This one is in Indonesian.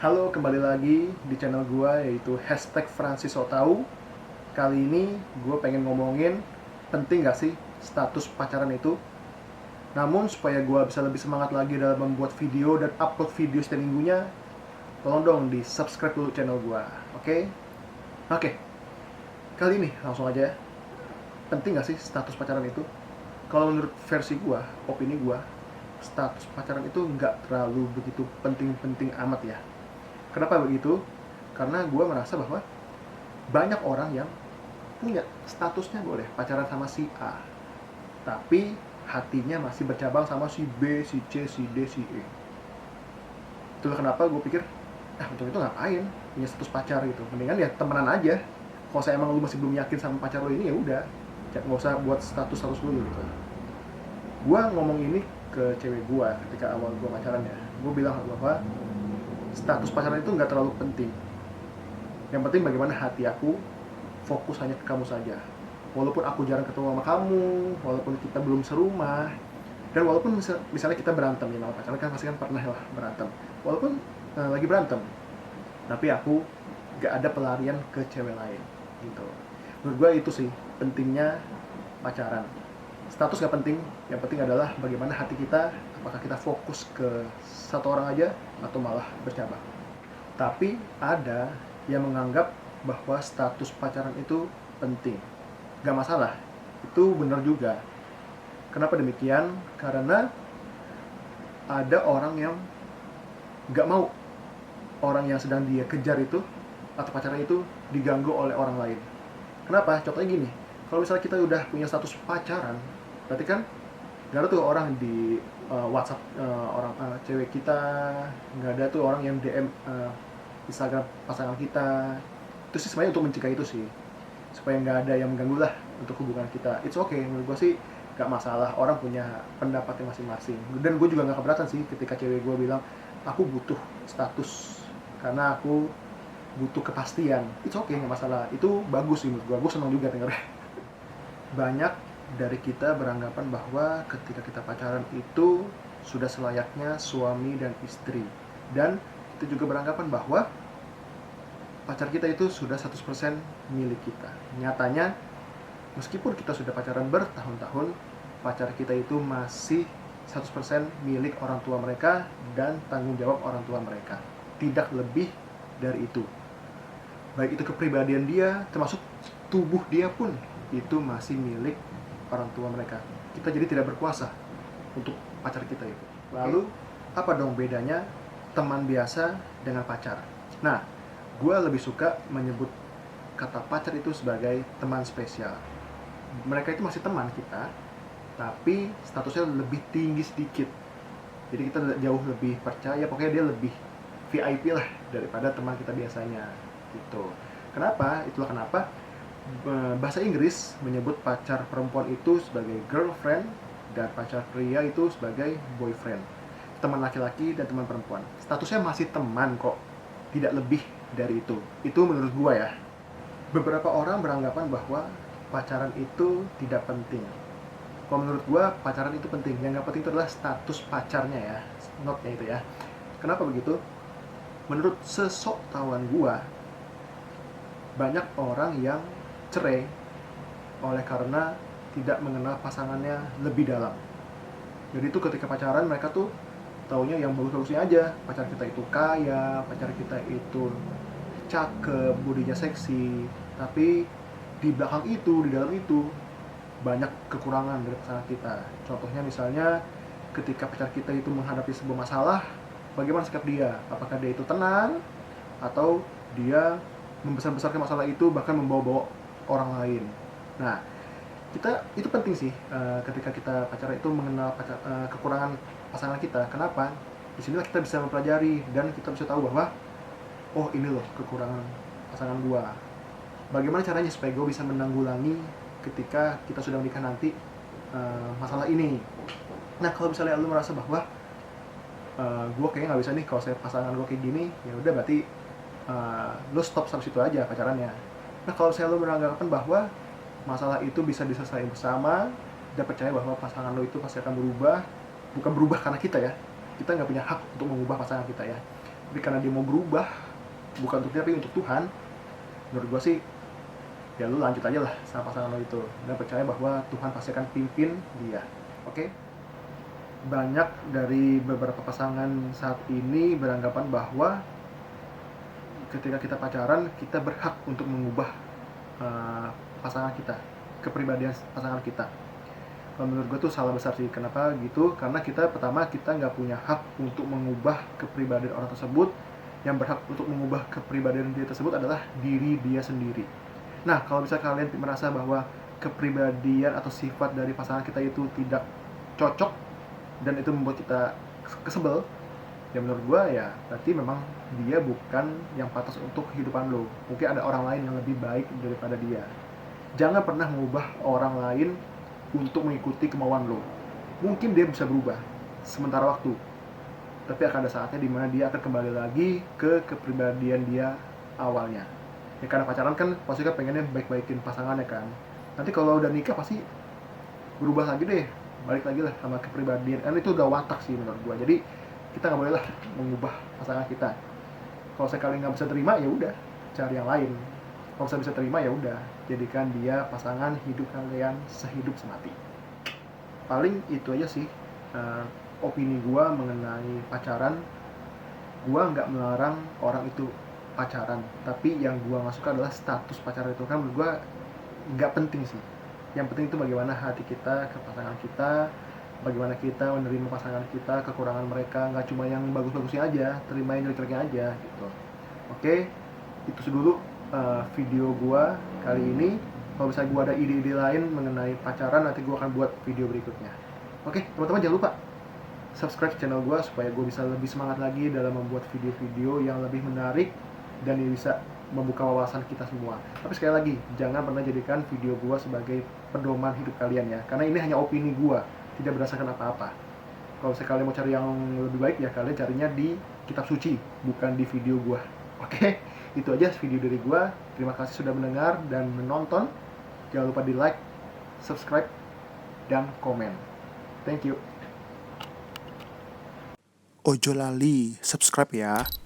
Halo, kembali lagi di channel gua yaitu #FrancisSoTau. Kali ini gue pengen ngomongin penting gak sih status pacaran itu. Namun supaya gua bisa lebih semangat lagi dalam membuat video dan upload video setiap minggunya, tolong dong di subscribe dulu channel gua, oke? Oke, kali ini langsung aja. Penting gak sih status pacaran itu? Kalau menurut versi gua, opini gua, status pacaran itu nggak terlalu begitu penting-penting amat ya. Kenapa begitu? Karena gue merasa bahwa banyak orang yang punya statusnya boleh pacaran sama si A, tapi hatinya masih bercabang sama si B, si C, si D, si E. Itulah kenapa gue pikir, macam itu ngapain punya status pacar gitu? Mendingan ya temenan aja. Kalau saya emang lu masih belum yakin sama pacar lo ini, ya udah, nggak usah buat status dulu gitu. Gue ngomong ini ke cewek gue ketika awal gue pacaran ya. Gue bilang bahwa status pacaran itu nggak terlalu penting. Yang penting bagaimana hati aku fokus hanya ke kamu saja. Walaupun aku jarang ketemu sama kamu, walaupun kita belum serumah, dan walaupun misalnya kita berantem ya, sama pacaran kan pasti kan pernah lah berantem. Walaupun lagi berantem, tapi aku gak ada pelarian ke cewek lain gitu. Menurut gue itu sih pentingnya pacaran. Status gak penting, yang penting adalah bagaimana hati kita, apakah kita fokus ke satu orang aja atau malah bercabang. Tapi ada yang menganggap bahwa status pacaran itu penting. Gak masalah, itu benar juga. Kenapa demikian? Karena ada orang yang gak mau orang yang sedang dia kejar itu atau pacaran itu diganggu oleh orang lain. Kenapa? Contohnya gini, kalau misalnya kita udah punya status pacaran, berarti kan gak ada tuh orang di WhatsApp orang cewek kita, gak ada tuh orang yang DM Instagram pasangan kita. Itu sih sebenarnya untuk mencegah itu sih, supaya nggak ada yang mengganggu lah untuk hubungan kita. It's okay, menurut gue sih nggak masalah, orang punya pendapatnya masing-masing. Dan gue juga nggak keberatan sih ketika cewek gue bilang aku butuh status karena aku butuh kepastian. It's okay, nggak masalah, itu bagus sih menurut gue senang juga dengernya. Banyak dari kita beranggapan bahwa ketika kita pacaran itu sudah selayaknya suami dan istri, dan kita juga beranggapan bahwa pacar kita itu sudah 100% milik kita. Nyatanya, meskipun kita sudah pacaran bertahun-tahun, pacar kita itu masih 100% milik orang tua mereka dan tanggung jawab orang tua mereka. Tidak lebih dari itu. Baik itu kepribadian dia, termasuk tubuh dia pun, itu masih milik orang tua mereka. Kita jadi tidak berkuasa untuk pacar kita itu. Lalu, apa dong bedanya teman biasa dengan pacar? Nah, gue lebih suka menyebut kata pacar itu sebagai teman spesial. Mereka itu masih teman kita, tapi statusnya lebih tinggi sedikit. Jadi kita jauh lebih percaya, pokoknya dia lebih VIP lah daripada teman kita biasanya gitu. Kenapa? Itulah kenapa bahasa Inggris menyebut pacar perempuan itu sebagai girlfriend dan pacar pria itu sebagai boyfriend. Teman laki-laki dan teman perempuan. Statusnya masih teman kok, tidak lebih dari itu. Itu menurut gua ya. Beberapa orang beranggapan bahwa pacaran itu tidak penting. Kalau menurut gua pacaran itu penting. Yang nggak penting itu adalah status pacarnya ya, notnya itu ya. Kenapa begitu? Menurut sesok tahuan gua, banyak orang yang cerai oleh karena tidak mengenal pasangannya lebih dalam. Jadi itu ketika pacaran mereka tuh taunya yang bagus-bagusnya aja. Pacar kita itu kaya, pacar kita itu cakep, bodinya seksi, tapi di belakang itu, di dalam itu banyak kekurangan dari pasangan kita. Contohnya misalnya ketika pacar kita itu menghadapi sebuah masalah, bagaimana sikap dia? Apakah dia itu tenang atau dia membesar-besarkan masalah itu bahkan membawa-bawa orang lain. Nah, itu penting sih ketika kita pacaran itu mengenal kekurangan pasangan kita. Kenapa? Disinilah kita bisa mempelajari dan kita bisa tahu bahwa oh ini loh kekurangan pasangan gua. Bagaimana caranya supaya gue bisa menanggulangi ketika kita sudah menikah nanti masalah ini. Nah kalau misalnya lu merasa bahwa gue kayaknya nggak bisa nih kalau saya pasangan gue kayak gini, ya udah berarti lu stop sampai situ aja pacarannya. Nah kalau misalnya lu beranggapan bahwa masalah itu bisa diselesaikan bersama dan percaya bahwa pasangan lo itu pasti akan berubah, bukan berubah karena kita ya, kita nggak punya hak untuk mengubah pasangan kita ya. tapi karena dia mau berubah, bukan untuk dia tapi untuk Tuhan, menurut gue sih ya lu lanjut aja lah sama pasangan lo itu dan percaya bahwa Tuhan pasti akan pimpin dia. Oke? Banyak dari beberapa pasangan saat ini beranggapan bahwa ketika kita pacaran kita berhak untuk mengubah pasangan kita, kepribadian pasangan kita. Kalau menurut gue tuh salah besar sih. Kenapa gitu? Karena pertama kita nggak punya hak untuk mengubah kepribadian orang tersebut. Yang berhak untuk mengubah kepribadian dia tersebut adalah diri dia sendiri. Nah, kalau bisa kalian merasa bahwa kepribadian atau sifat dari pasangan kita itu tidak cocok dan itu membuat kita kesebel, ya menurut gue ya berarti memang dia bukan yang pantas untuk kehidupan lo. Mungkin ada orang lain yang lebih baik daripada dia. Jangan pernah mengubah orang lain untuk mengikuti kemauan lo. Mungkin dia bisa berubah sementara waktu, tapi akan ada saatnya dimana dia akan kembali lagi ke kepribadian dia awalnya. Ya karena pacaran kan pasti kan pengennya baik-baikin pasangannya kan. Nanti kalau udah nikah pasti berubah lagi deh, balik lagi lah sama kepribadian. Kan itu udah watak sih menurut gua. Jadi kita nggak boleh lah mengubah pasangan kita. Kalau sekali nggak bisa terima ya udah cari yang lain. Kalau saya bisa terima ya udah jadikan dia pasangan hidup kalian sehidup semati. Paling itu aja sih opini gua mengenai pacaran. Gua nggak melarang orang itu pacaran, tapi yang gua nggak suka adalah status pacaran itu. Kan menurut gua nggak penting sih. Yang penting itu bagaimana hati kita ke pasangan kita, bagaimana kita menerima pasangan kita, kekurangan mereka, nggak cuma yang bagus-bagusnya aja, terima yang jelek-jeleknya aja gitu. Oke, itu dulu video gua kali ini. Kalau misalnya gua ada ide-ide lain mengenai pacaran, nanti gua akan buat video berikutnya. Oke, teman-teman jangan lupa subscribe channel gua supaya gua bisa lebih semangat lagi dalam membuat video-video yang lebih menarik dan yang bisa membuka wawasan kita semua. Tapi sekali lagi, jangan pernah jadikan video gua sebagai pedoman hidup kalian ya, karena ini hanya opini gua, tidak berdasarkan apa-apa. Kalau kalian mau cari yang lebih baik ya kalian carinya di kitab suci, bukan di video gua. Oke, itu aja video dari gua. Terima kasih sudah mendengar dan menonton. Jangan lupa di like, subscribe, dan komen. Thank you. Ojo lali subscribe ya.